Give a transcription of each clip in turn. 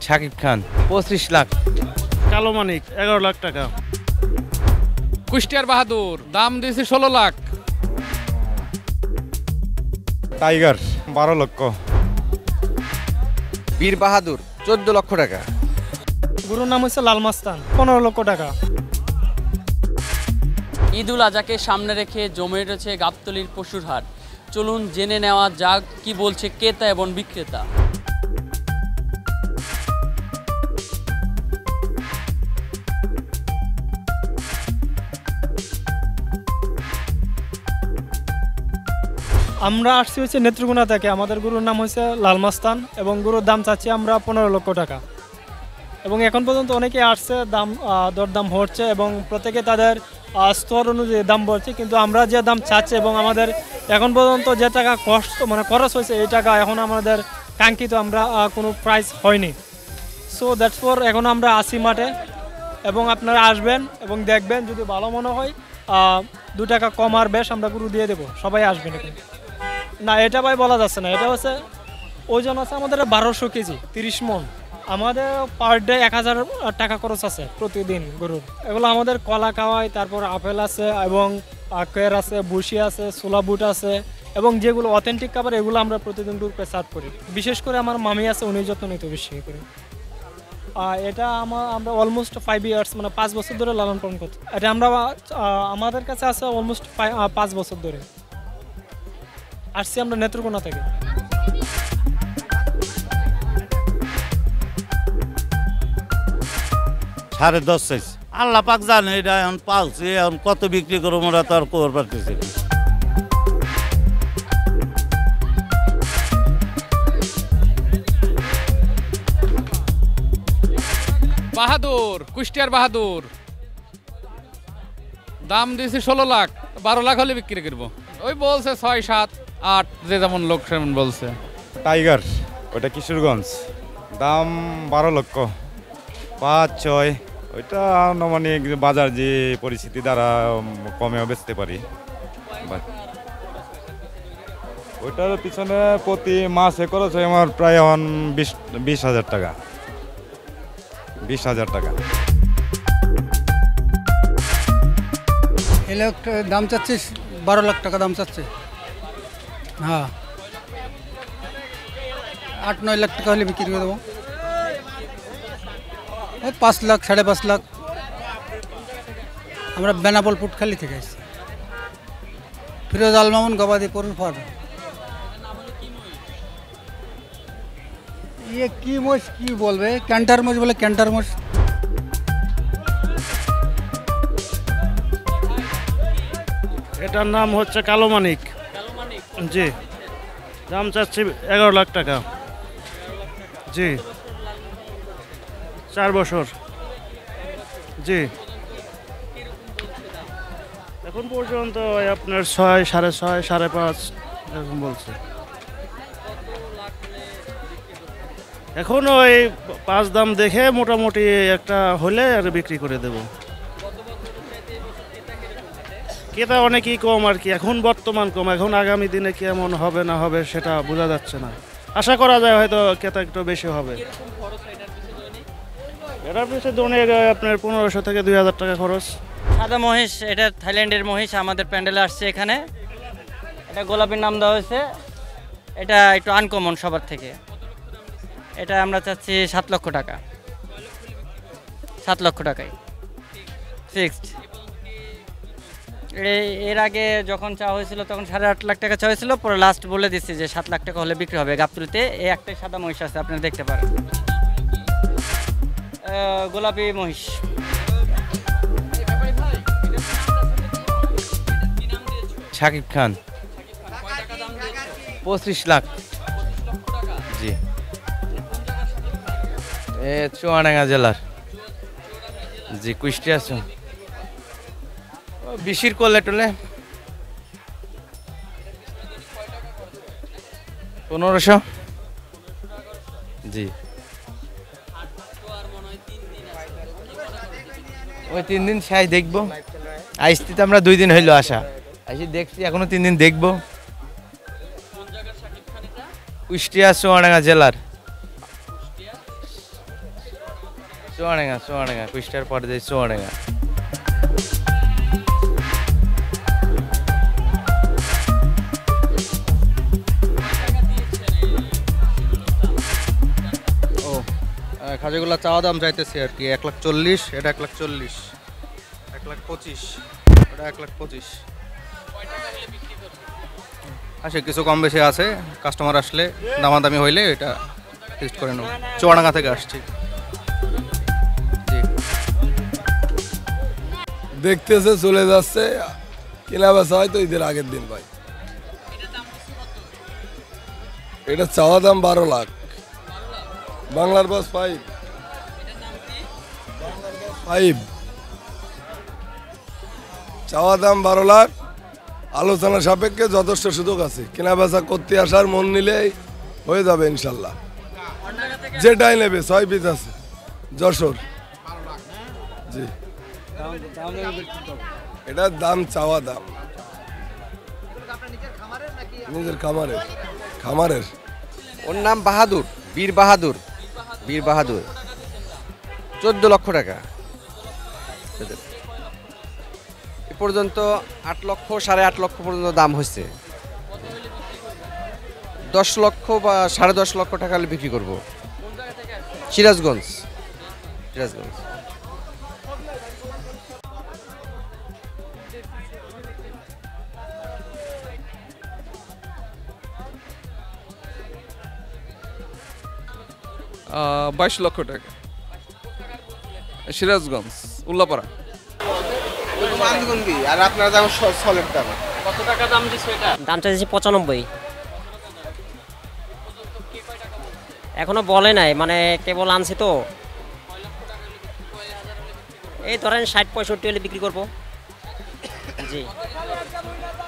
শাকিব খান 25 লাখ। কালো মানিক 11 লাখ টাকা। কুষ্টিয়ার বাহাদুর দাম দিয়েছি 16 লাখ। টাইগার 12 লক্ষ। বীর বাহাদুর 14 লক্ষ টাকা। গুরুর নাম হচ্ছে লাল মাস্তান 15 লক্ষ টাকা। ঈদুল আজহাকে সামনে রেখে জমে উঠেছে গাবতলীর পশুর হাট। চলুন জেনে নেওয়া যাক কি বলছে ক্রেতা এবং বিক্রেতা। আমরা আসছি হচ্ছে নেত্রকোনা থেকে। আমাদের গুরুর নাম হচ্ছে লাল মাস্তান এবং গুরুর দাম চাচ্ছি আমরা 15 লক্ষ টাকা। এবং এখন পর্যন্ত অনেকে আসছে, দাম দরদাম হচ্ছে এবং প্রত্যেকে তাদের স্তর অনুযায়ী দাম বলছে, কিন্তু আমরা যে দাম চাচ্ছি এবং আমাদের এখন পর্যন্ত যে টাকা কষ্ট খরচ হয়েছে এই টাকা এখন আমাদের কাঙ্ক্ষিত আমরা কোনো প্রাইস হয়নি। সো দ্যাটস ফর এখন আমরা আসি মাঠে এবং আপনারা আসবেন এবং দেখবেন, যদি ভালো মনে হয় 2 টাকা কম আর বেশ আমরা গুরু দিয়ে দেবো, সবাই আসবেন এখানে। না, এটা ভাই বলা যাচ্ছে না। এটা হচ্ছে ওজন আছে আমাদের 1200 কেজি 30 মণ। আমাদের পার ডে 1000 টাকা খরচ আছে প্রতিদিন গরুর। এগুলো আমাদের কলা খাওয়াই, তারপর আপেল আছে এবং আখের আছে, বুসি আছে, ছোলা বুট আছে এবং যেগুলো অথেন্টিক খাবার এগুলো আমরা প্রতিদিন গ্রুপে সার্ভ করি। বিশেষ করে আমার মামি আছে, উনি যত্ন নিতে বেশি করে। এটা আমরা অলমোস্ট 5 ইয়ার্স মানে 5 বছর ধরে লালন পালন করছি। এটা আমরা আমাদের কাছে আছে অলমোস্ট 5 বছর ধরে। আসছি আমরা নেত্রকোনা থেকে। 10.5 চাইছে। আল্লাহ পাক জানে, এটা এখন পালছি, এখন কত বিক্রি করবো ওরা তো আর খবর পারতেছি না। বাহাদুর কুষ্টিয়ার বাহাদুর দাম দিয়েছি 16 লাখ। 12 লাখ হলে বিক্রি করবো। ওই বলছে 6, 7, 8 যে যেমন লোক সেমন বলছে। টাইগার ওটা কিশোরগঞ্জ, দাম 12 লক্ষ। 5, 6 ওইটা আনুমানিক বাজার যে পরিস্থিতি দ্বারা কমেও বেচতে পারি। ওইটার পিছনে প্রতি মাসে খরচ হয় আমার প্রায় এখন 20,000 টাকা। 20,000 টাকা। এলে দাম চাচ্ছে 12 লাখ টাকা দাম চাচ্ছে। হ্যাঁ, 8-9 লাখ টাকা হলে বিক্রি করে দেবো। 5 লাখ 5.5 লাখ। আমরা বেনাপোল পুটখালি থেকে আসছি। ফিরোজ আল মামুন গবাদি পশুর ফার্ম। ইয়ে কি মোষ কি বলবে, ক্যান্টার মোষ বলে, ক্যান্টার মোষ। এটার নাম হচ্ছে কালো মানিক। জি, দাম চাচ্ছি 11 লাখ টাকা। জি, 4 বছর। জি, এখন পর্যন্ত আপনার 6, 6.5, 5.5 এরকম বলছে। এখন ওই 5 দাম দেখে মোটামুটি একটা হলে আর বিক্রি করে দেব। ক্রেতা অনেকই কম আর কি, এখন বর্তমান কম। এখন আগামী দিনে কেমন হবে না হবে সেটা বোঝা যাচ্ছে না। আশা করা যায় হয়তো ক্রেতা একটু বেশি হবে। এটার পিছনে অনেক আপনার 1500 থেকে 2000 টাকা খরচ। সাদা মহিষ, এটা থাইল্যান্ডের মহিষ, আমাদের প্যান্ডেলে আসছে এখানে। এটা গোলাপীর নাম দেওয়া হয়েছে। এটা একটু আনকমন সবার থেকে। এটা আমরা চাচ্ছি 7 লক্ষ টাকা। 7 লক্ষ টাকায় ফিক্সড। এর আগে যখন চাওয়া হয়েছিল তখন 8.5 লাখ টাকা চাওয়া হয়েছিল, পরে লাস্ট বলে দিচ্ছি যে 7 লাখ টাকা হলে বিক্রি হবে। গাবতলীতে এই একটাই সাদা মহিষ আছে, আপনারা দেখতে পারেন। গোলাপি মহিষ। শাকিব খান 25 লাখ। জি, চুয়াডাঙ্গা জেলার। জি, কুষ্টিয়া। বিশির করলে টলে 1500। জি, ওই 3 দিন সাই দেখবো। আসতে তো আমরা 2 দিন হইলো আসা, আসি দেখছি, এখনো 3 দিন দেখবো। কুষ্টিয়া চুয়াডাঙ্গা জেলার। চুয়াডাঙ্গা কুষ্টার পরে যাই চুয়াডাঙ্গা। খাজাগুলা চাওয়া দাম চাইতেছি আর কি 1,40,000, এটা 1,40,000, 1,25,000, এটা 1,25,000। আচ্ছা কিছু কম বেশি আছে, কাস্টমার আসলে দামাদামি হইলে এটা ফিক্সড করে নেব। চুয়াডাঙ্গা থেকে আসছি। জি দেখতেছে চলে যাচ্ছে, কেনা বেচা হয়তো ঈদের আগের দিন ভাই। এটা চাওয়া দাম 12 লাখ। বাংলার বাস 5 চাওয়া দাম 12 লাখ। আলোচনা সাপেক্ষে যথেষ্ট সুযোগ আছে, কেনা বেচা করতে আসার মন নিলেই হয়ে যাবে ইনশাল্লাহ। যেটাই নেবে 6 পিস আছে যশোর। জি এটার দাম চাওয়া দাম নিজের খামারের। ওর নাম বাহাদুর, বীর বাহাদুর 14 লক্ষ টাকা। এ পর্যন্ত 8 লক্ষ 8.5 লক্ষ পর্যন্ত দাম হয়েছে। 10 লক্ষ বা 10.5 লক্ষ টাকা হলে বিক্রি করব। সিরাজগঞ্জ। আহ, 22 লক্ষ টাকা। সিরাজগঞ্জ উল্লাপাড়া। আর আপনার দাম সলের দাম কত টাকা দাম দিচ্ছে এটা? দাম চাইছি 95। এখনো বলে নাই, মানে কেবল আনছি তো। এই ধরেন 60-65 হলে বিক্রি করবো। জি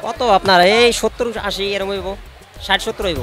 কত আপনার এই 70-80 এরকম হইব, 60-70 হইব।